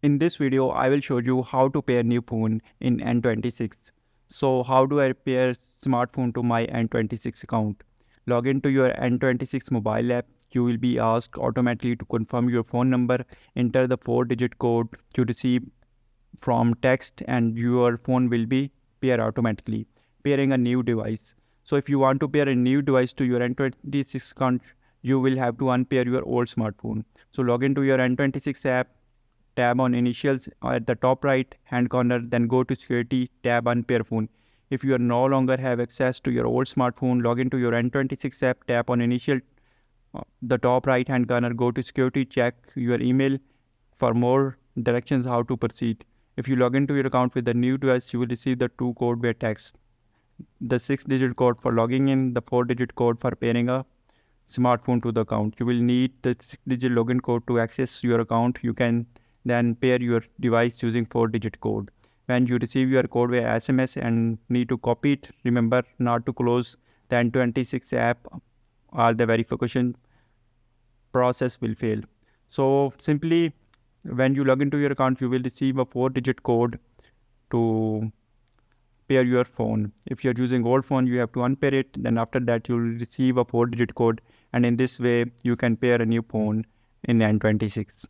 In this video, I will show you how to pair new phone in N26. So how do I pair smartphone to my N26 account? Log into your N26 mobile app. You will be asked automatically to confirm your phone number, enter the 4-digit code you receive from text and your phone will be pair automatically, pairing a new device. So if you want to pair a new device to your N26 account, you will have to unpair your old smartphone. So log into your N26 app, tab on initials at the top right hand corner, then go to security, tab unpair phone. If you are no longer have access to your old smartphone, log into your N26 app, tap on initial, the top right hand corner, go to security, check your email for more directions how to proceed. If you log into your account with the new device, you will receive the two code by text. The 6-digit code for logging in, the 4-digit code for pairing a smartphone to the account. You will need the 6-digit login code to access your account. You can then pair your device using 4-digit code. When you receive your code via SMS and need to copy it, remember not to close the N26 app or the verification process will fail. So simply when you log into your account, you will receive a 4-digit code to pair your phone. If you're using old phone, you have to unpair it. Then after that, you'll receive a 4-digit code. And in this way, you can pair a new phone in N26.